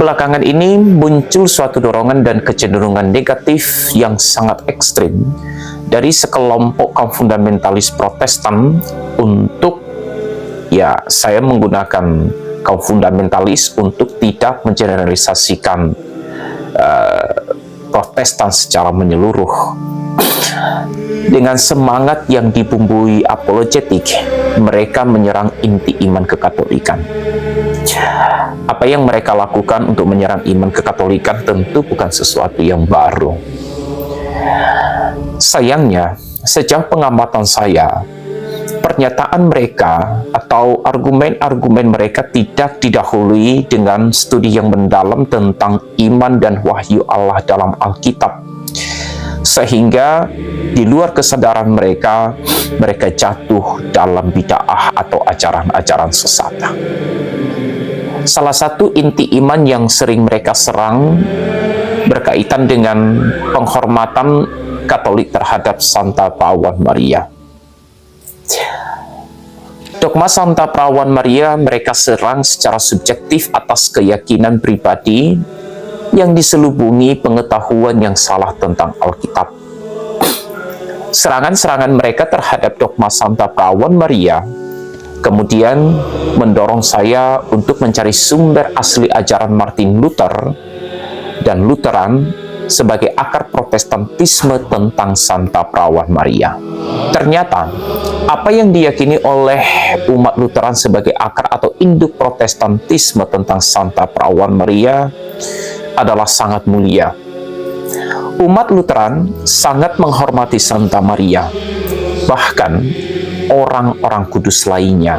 belakangan ini muncul suatu dorongan dan kecenderungan negatif yang sangat ekstrim dari sekelompok kaum fundamentalis Protestan untuk, ya, saya menggunakan kaum fundamentalis untuk tidak mengeneralisasikan Protestan secara menyeluruh. Dengan semangat yang dibumbui apologetik, mereka menyerang inti iman kekatolikan. Apa yang mereka lakukan untuk menyerang iman kekatolikan tentu bukan sesuatu yang baru. Sayangnya, sejauh pengamatan saya, pernyataan mereka atau argumen-argumen mereka tidak didahului dengan studi yang mendalam tentang iman dan wahyu Allah dalam Alkitab. Sehingga di luar kesadaran mereka, mereka jatuh dalam bid'ah atau ajaran-ajaran sesat. Salah satu inti iman yang sering mereka serang berkaitan dengan penghormatan Katolik terhadap Santa Perawan Maria. Dogma Santa Perawan Maria mereka serang secara subjektif atas keyakinan pribadi yang diselubungi pengetahuan yang salah tentang Alkitab. Serangan-serangan mereka terhadap dogma Santa Perawan Maria kemudian mendorong saya untuk mencari sumber asli ajaran Martin Luther dan Lutheran sebagai akar Protestantisme tentang Santa Perawan Maria. Ternyata, apa yang diyakini oleh umat Lutheran sebagai akar atau induk Protestantisme tentang Santa Perawan Maria adalah sangat mulia. Umat Lutheran sangat menghormati Santa Maria, bahkan orang-orang kudus lainnya.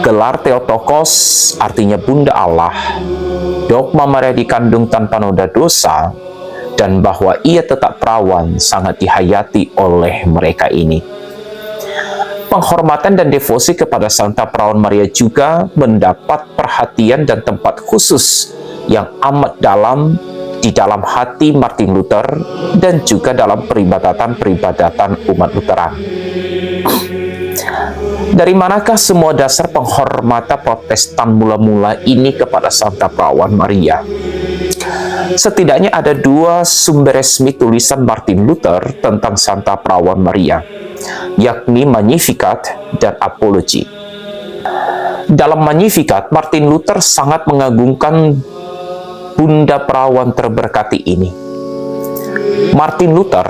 Gelar Theotokos artinya Bunda Allah, dogma Maria dikandung tanpa noda dosa, dan bahwa ia tetap perawan sangat dihayati oleh mereka ini. Penghormatan dan devosi kepada Santa Perawan Maria juga mendapat perhatian dan tempat khusus yang amat dalam di dalam hati Martin Luther dan juga dalam peribadatan-peribadatan umat Lutheran. Dari manakah semua dasar penghormatan Protestan mula-mula ini kepada Santa Perawan Maria? Setidaknya ada dua sumber resmi tulisan Martin Luther tentang Santa Perawan Maria, yakni Magnificat dan Apology. Dalam Magnificat, Martin Luther sangat mengagungkan Bunda Perawan terberkati ini. Martin Luther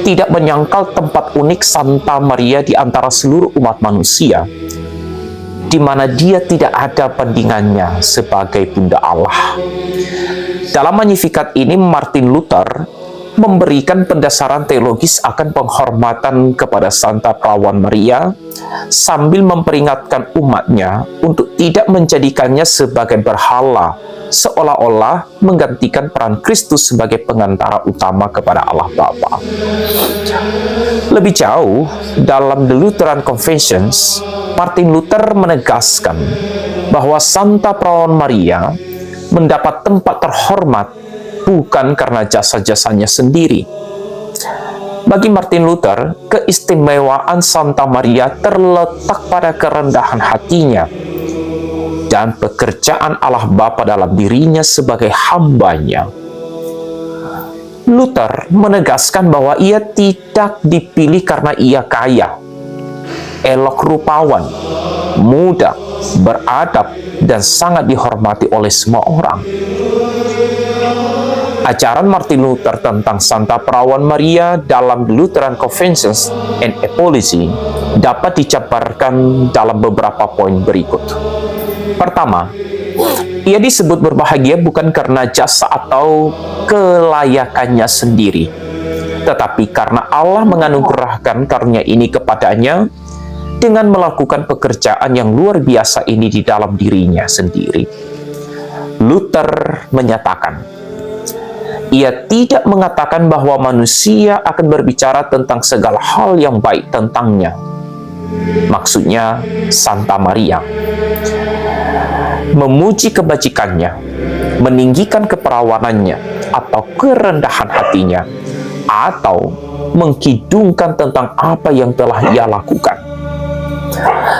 tidak menyangkal tempat unik Santa Maria di antara seluruh umat manusia, di mana dia tidak ada bandingannya sebagai Bunda Allah. Dalam Magnificat ini, Martin Luther memberikan pendasaran teologis akan penghormatan kepada Santa Perawan Maria, sambil memperingatkan umatnya untuk tidak menjadikannya sebagai berhala, seolah-olah menggantikan peran Kristus sebagai pengantara utama kepada Allah Bapa. Lebih jauh, dalam The Lutheran Confessions, Martin Luther menegaskan bahwa Santa Perawan Maria mendapat tempat terhormat bukan karena jasa-jasanya sendiri. Bagi Martin Luther, keistimewaan Santa Maria terletak pada kerendahan hatinya dan pekerjaan Allah Bapa dalam dirinya sebagai hambanya. Luther menegaskan bahwa ia tidak dipilih karena ia kaya, elok rupawan, muda, beradab, dan sangat dihormati oleh semua orang. Ajaran Martin Luther tentang Santa Perawan Maria dalam Lutheran Confessions and Apology dapat dijabarkan dalam beberapa poin berikut. Pertama, ia disebut berbahagia bukan karena jasa atau kelayakannya sendiri, tetapi karena Allah menganugerahkan karunia ini kepadanya dengan melakukan pekerjaan yang luar biasa ini di dalam dirinya sendiri. Luther menyatakan, ia tidak mengatakan bahwa manusia akan berbicara tentang segala hal yang baik tentangnya. Maksudnya, Santa Maria memuji kebajikannya, meninggikan keperawanannya, atau kerendahan hatinya, atau mengkidungkan tentang apa yang telah ia lakukan.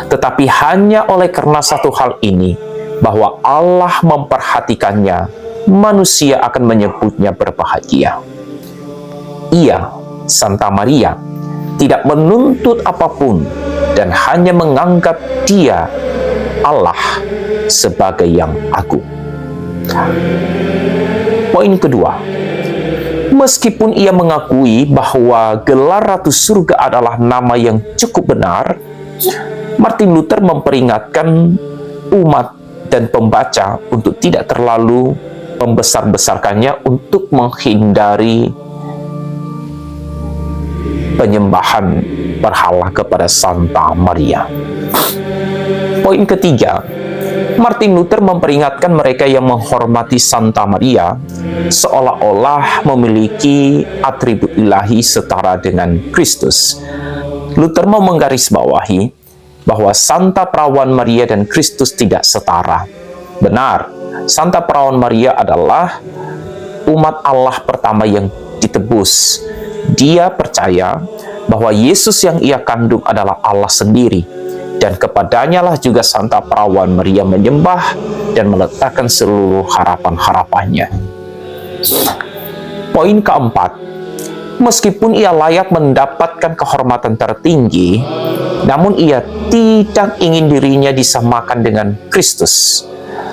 Tetapi hanya oleh karena satu hal ini, bahwa Allah memperhatikannya, manusia akan menyebutnya berbahagia. Ia, Santa Maria, tidak menuntut apapun dan hanya menganggap Dia, Allah, sebagai yang agung. Poin kedua, meskipun ia mengakui bahwa gelar Ratu Surga adalah nama yang cukup benar, Martin Luther memperingatkan umat dan pembaca untuk tidak terlalu membesar-besarkannya untuk menghindari penyembahan berhala kepada Santa Maria. Poin ketiga, Martin Luther memperingatkan mereka yang menghormati Santa Maria seolah-olah memiliki atribut ilahi setara dengan Kristus. Luther mau menggarisbawahi bahwa Santa Perawan Maria dan Kristus tidak setara. Benar, Santa Perawan Maria adalah umat Allah pertama yang ditebus. Dia percaya bahwa Yesus yang ia kandung adalah Allah sendiri, dan kepadanya lah juga Santa Perawan Maria menyembah dan meletakkan seluruh harapan-harapannya. Poin keempat, meskipun ia layak mendapatkan kehormatan tertinggi, namun ia tidak ingin dirinya disamakan dengan Kristus.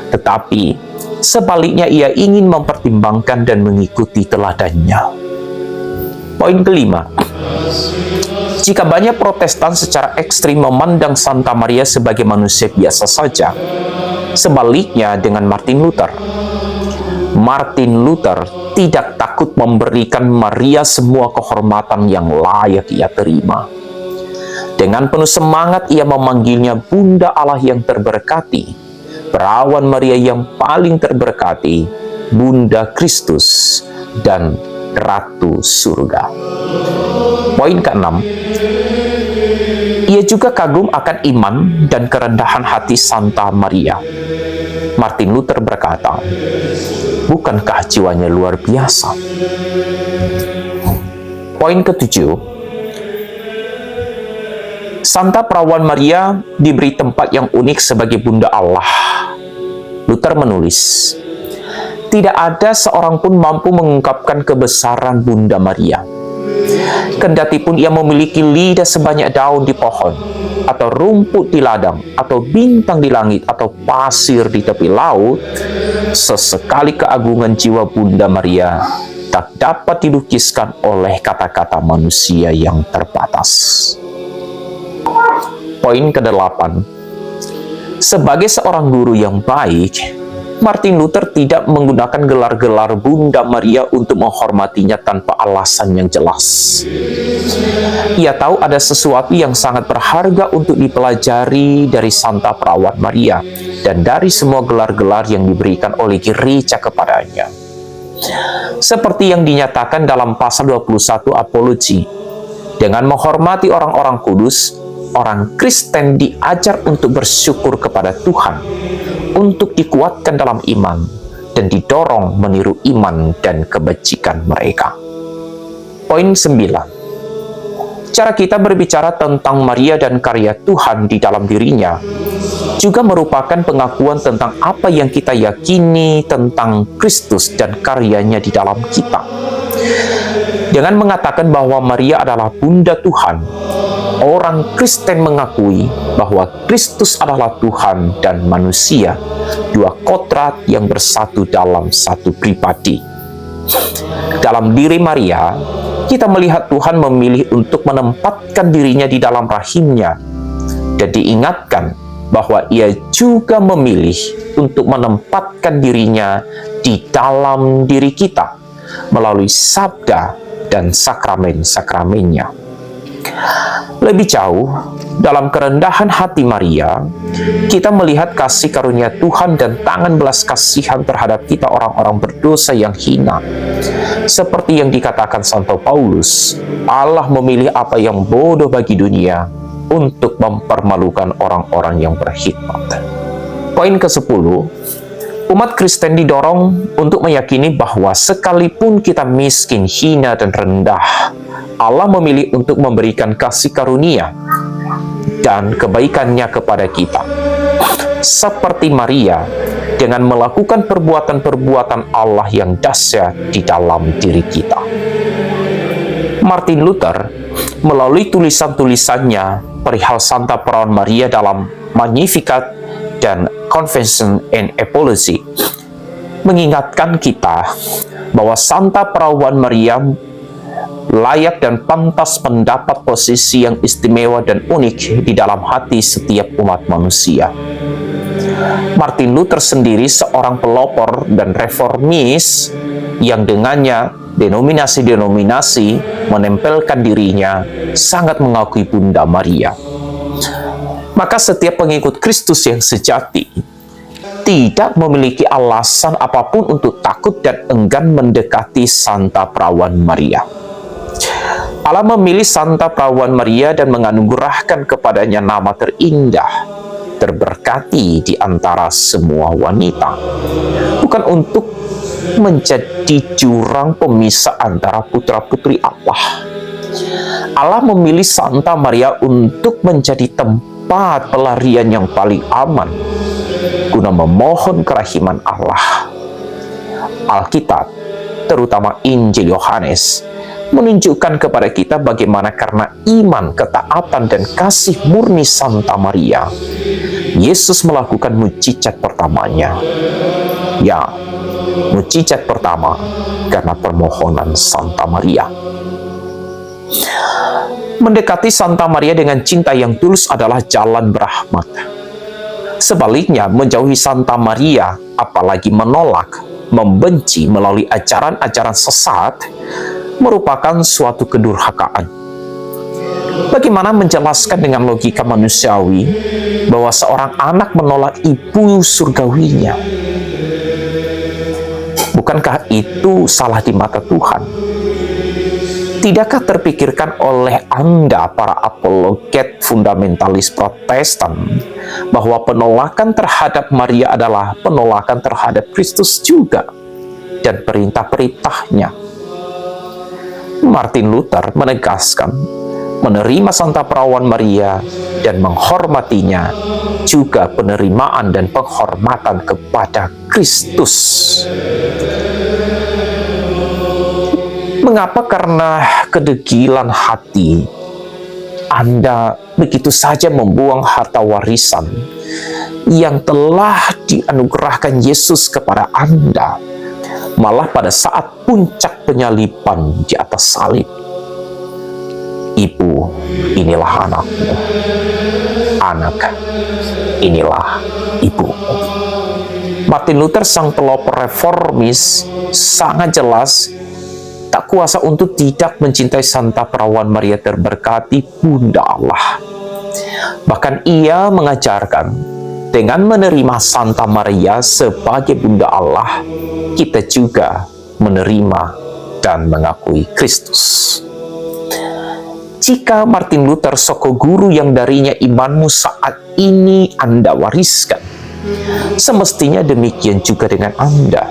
Tetapi sebaliknya ia ingin mempertimbangkan dan mengikuti teladannya. Poin kelima, jika banyak Protestan secara ekstrim memandang Santa Maria sebagai manusia biasa saja, sebaliknya dengan Martin Luther. Martin Luther tidak takut memberikan Maria semua kehormatan yang layak ia terima. Dengan penuh semangat ia memanggilnya Bunda Allah yang terberkati, Perawan Maria yang paling terberkati, Bunda Kristus, dan Ratu Surga. Poin keenam, ia juga kagum akan iman dan kerendahan hati Santa Maria. Martin Luther berkata, bukankah jiwanya luar biasa? Poin ketujuh, Santa Perawan Maria diberi tempat yang unik sebagai Bunda Allah. Luther menulis, tidak ada seorang pun mampu mengungkapkan kebesaran Bunda Maria. Kendati pun ia memiliki lidah sebanyak daun di pohon, atau rumput di ladang, atau bintang di langit, atau pasir di tepi laut, sesekali keagungan jiwa Bunda Maria tak dapat dilukiskan oleh kata-kata manusia yang terbatas. Poin ke-8, sebagai seorang guru yang baik, Martin Luther tidak menggunakan gelar-gelar Bunda Maria untuk menghormatinya tanpa alasan yang jelas. Ia tahu ada sesuatu yang sangat berharga untuk dipelajari dari Santa Perawan Maria dan dari semua gelar-gelar yang diberikan oleh gereja kepadanya. Seperti yang dinyatakan dalam pasal 21 Apologi, dengan menghormati orang-orang kudus, orang Kristen diajar untuk bersyukur kepada Tuhan, untuk dikuatkan dalam iman, dan didorong meniru iman dan kebajikan mereka. Poin 9. Cara kita berbicara tentang Maria dan karya Tuhan di dalam dirinya juga merupakan pengakuan tentang apa yang kita yakini tentang Kristus dan karyanya di dalam kita. Dengan mengatakan bahwa Maria adalah Bunda Tuhan, orang Kristen mengakui bahwa Kristus adalah Tuhan dan manusia, dua kodrat yang bersatu dalam satu pribadi. Dalam diri Maria, kita melihat Tuhan memilih untuk menempatkan dirinya di dalam rahimnya, dan diingatkan bahwa ia juga memilih untuk menempatkan dirinya di dalam diri kita melalui sabda dan sakramen-sakramennya. Lebih jauh, dalam kerendahan hati Maria, kita melihat kasih karunia Tuhan dan tangan belas kasihan terhadap kita orang-orang berdosa yang hina. Seperti yang dikatakan Santo Paulus, Allah memilih apa yang bodoh bagi dunia untuk mempermalukan orang-orang yang berhikmat. Poin ke-10, umat Kristen didorong untuk meyakini bahwa sekalipun kita miskin, hina, dan rendah, Allah memilih untuk memberikan kasih karunia dan kebaikannya kepada kita. seperti Maria, dengan melakukan perbuatan-perbuatan Allah yang dahsyat di dalam diri kita. Martin Luther, melalui tulisan-tulisannya perihal Santa Perawan Maria dalam Magnificat dan Confession and Apology, mengingatkan kita bahwa Santa Perawan Maria layak dan pantas mendapat posisi yang istimewa dan unik di dalam hati setiap umat manusia. Martin Luther sendiri seorang pelopor dan reformis yang dengannya denominasi-denominasi menempelkan dirinya sangat mengakui Bunda Maria. Maka setiap pengikut Kristus yang sejati tidak memiliki alasan apapun untuk takut dan enggan mendekati Santa Perawan Maria. Allah memilih Santa Perawan Maria dan menganugerahkan kepadanya nama terindah, terberkati di antara semua wanita, bukan untuk menjadi jurang pemisah antara putra-putri Allah. Allah memilih Santa Maria untuk menjadi tempat pelarian yang paling aman guna memohon kerahiman Allah. Alkitab, terutama Injil Yohanes, menunjukkan kepada kita bagaimana karena iman, ketaatan, dan kasih murni Santa Maria, Yesus melakukan mukjizat pertamanya. Ya, mukjizat pertama karena permohonan Santa Maria. Mendekati Santa Maria dengan cinta yang tulus adalah jalan berahmat. Sebaliknya, menjauhi Santa Maria, apalagi menolak, membenci melalui ajaran-ajaran sesat, merupakan suatu kedurhakaan. Bagaimana menjelaskan dengan logika manusiawi bahwa seorang anak menolak ibu surgawinya? Bukankah itu salah di mata Tuhan? Tidakkah terpikirkan oleh Anda, para apologet fundamentalis Protestan, bahwa penolakan terhadap Maria adalah penolakan terhadap Kristus juga dan perintah-perintahnya? Martin Luther menegaskan, menerima Santa Perawan Maria dan menghormatinya juga penerimaan dan penghormatan kepada Kristus. Mengapa? Karena kedegilan hati Anda begitu saja membuang harta warisan yang telah dianugerahkan Yesus kepada Anda, malah pada saat puncak penyaliban di atas salib. Ibu, inilah anakmu. Anak, inilah ibu. Martin Luther, sang pelopor reformis, sangat jelas tak kuasa untuk tidak mencintai Santa Perawan Maria terberkati, Bunda Allah. Bahkan ia mengajarkan, dengan menerima Santa Maria sebagai Bunda Allah, kita juga menerima dan mengakui Kristus. Jika Martin Luther soko guru yang darinya imanmu saat ini Anda wariskan, semestinya demikian juga dengan Anda.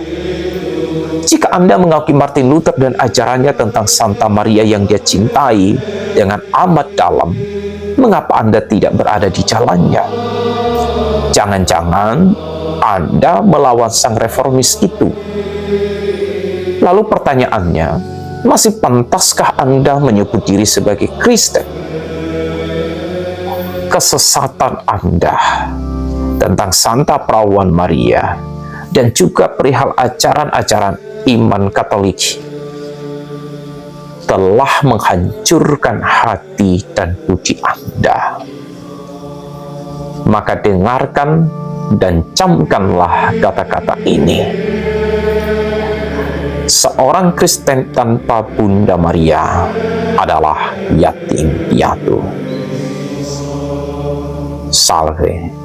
Jika Anda mengakui Martin Luther dan ajarannya tentang Santa Maria yang dia cintai dengan amat dalam, mengapa Anda tidak berada di jalannya? Jangan-jangan Anda melawan sang reformis itu. Lalu pertanyaannya, masih pantaskah Anda menyebut diri sebagai Kristen? Kesesatan Anda tentang Santa Perawan Maria dan juga perihal ajaran-ajaran iman Katolik telah menghancurkan hati dan budi Anda. Maka dengarkan dan camkanlah kata-kata ini. Seorang Kristen tanpa Bunda Maria adalah yatim piatu. Salve.